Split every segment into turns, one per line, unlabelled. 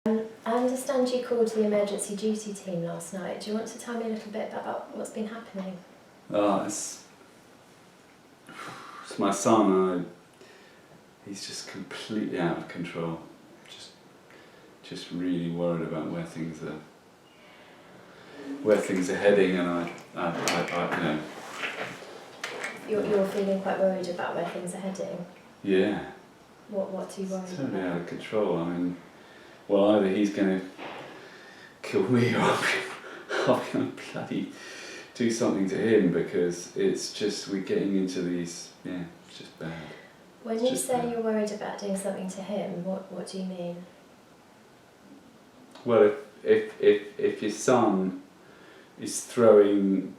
I understand you called the emergency duty team last night. Do you want to tell me a little bit about what's been happening?
It's my son. He's just completely out of control. Just really worried about where things are heading, and I
You're feeling quite worried about where things are heading?
Yeah.
What are you worried
Totally
about?
out of control. I mean, well, either he's going to kill me or I'm going to bloody do something to him, because it's just, we're getting into these, it's just bad.
When you say you're worried about doing something to him, what do you mean?
Well, if your son is throwing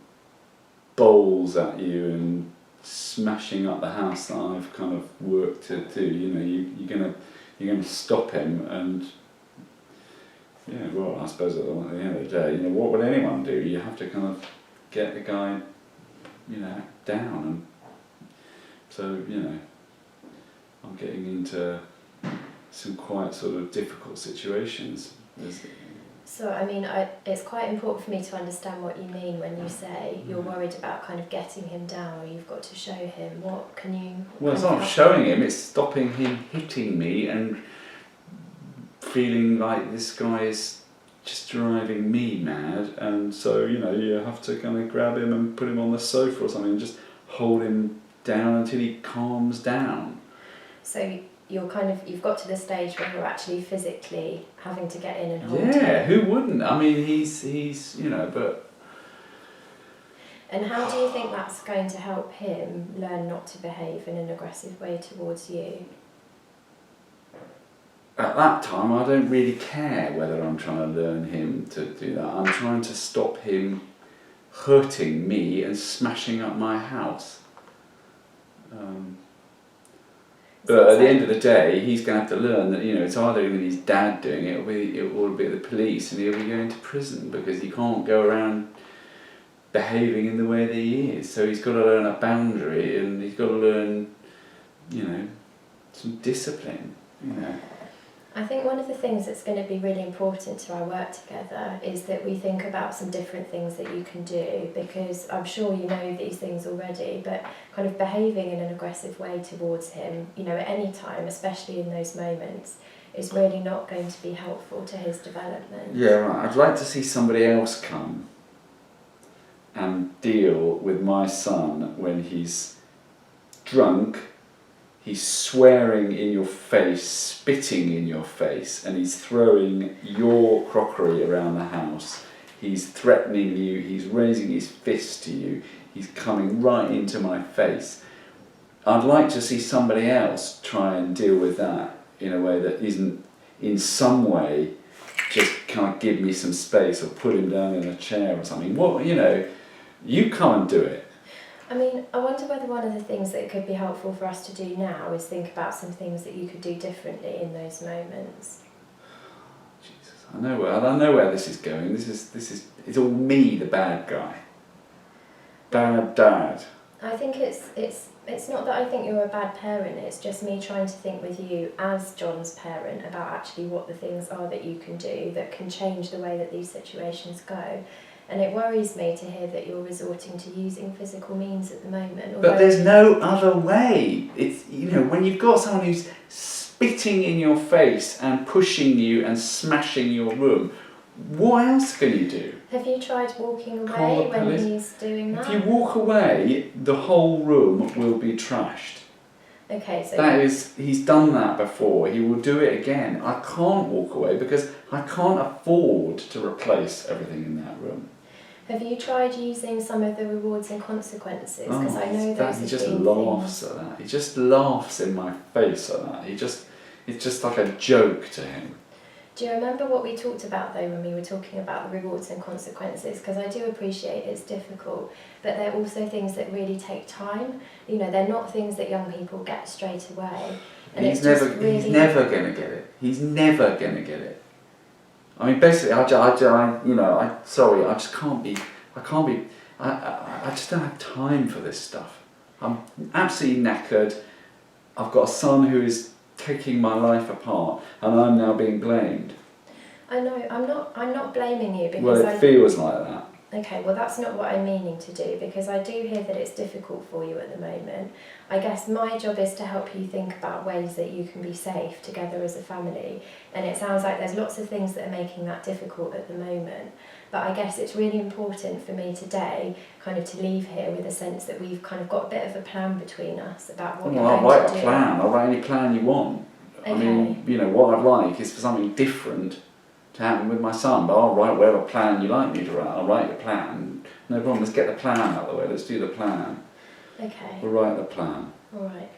bowls at you and smashing up the house that I've kind of worked to do, you're gonna stop him, and well, I suppose at the end of the day, what would anyone do? You have to kind of get the guy, down, and so I'm getting into some quite sort of difficult situations.
So, I mean, it's quite important for me to understand what you mean when you say you're worried about kind of getting him down, or you've got to show him. What can you...
Well, it's not showing him, it's stopping him hitting me and feeling like this guy is just driving me mad, and so, you have to kind of grab him and put him on the sofa or something and just hold him down until he calms down.
So you've got to the stage where you're actually physically having to get in and hold him.
Yeah, who wouldn't? I mean, he's but...
And how do you think that's going to help him learn not to behave in an aggressive way towards you?
At that time, I don't really care whether I'm trying to learn him to do that. I'm trying to stop him hurting me and smashing up my house. But at the end of the day, he's going to have to learn that, it's either going to be his dad doing it, or it'll be the police, and he'll be going to prison because he can't go around behaving in the way that he is. So he's got to learn a boundary, and he's got to learn, some discipline,
I think one of the things that's going to be really important to our work together is that we think about some different things that you can do, because I'm sure you know these things already, but kind of behaving in an aggressive way towards him, at any time, especially in those moments, is really not going to be helpful to his development.
Yeah, right. I'd like to see somebody else come and deal with my son when he's drunk. He's swearing in your face, spitting in your face, and he's throwing your crockery around the house. He's threatening you, he's raising his fist to you, he's coming right into my face. I'd like to see somebody else try and deal with that in a way that isn't, in some way, just kind of give me some space or put him down in a chair or something. You come and do it.
I mean, I wonder whether one of the things that could be helpful for us to do now is think about some things that you could do differently in those moments.
Jesus, I know where this is going. It's all me, the bad guy. Bad dad.
I think it's not that I think you're a bad parent, it's just me trying to think with you as John's parent about actually what the things are that you can do that can change the way that these situations go. And it worries me to hear that you're resorting to using physical means at the moment.
But there's no other way. It's, when you've got someone who's spitting in your face and pushing you and smashing your room, what else can you do?
Have you tried walking away when he's doing that?
If you walk away, the whole room will be trashed.
Okay, so...
he's done that before, he will do it again. I can't walk away because I can't afford to replace everything in that room.
Have you tried using some of the rewards and consequences? Because I know those
he just laughs at that. He just laughs in my face at that. It's just like a joke to him.
Do you remember what we talked about though when we were talking about the rewards and consequences? Because I do appreciate it's difficult, but they're also things that really take time. They're not things that young people get straight away. And
he's never going to get it. He's never going to get it. I mean, basically, I just don't have time for this stuff. I'm absolutely knackered. I've got a son who is taking my life apart, and I'm now being blamed.
I know, I'm not blaming you because
Well, it feels like that.
Okay, well that's not what I'm meaning to do, because I do hear that it's difficult for you at the moment. I guess my job is to help you think about ways that you can be safe together as a family, and it sounds like there's lots of things that are making that difficult at the moment. But I guess it's really important for me today kind of to leave here with a sense that we've kind of got a bit of a plan between us about what you're
I'll
going
write
to
a
do.
plan. I'll write any plan you want.
Okay.
I mean, you know, what I'd like is for something different to happen with my son, but I'll write whatever plan you like me to write. I'll write the plan. No problem, let's get the plan out of the way, let's do the plan.
Okay.
We'll write the plan.
All right.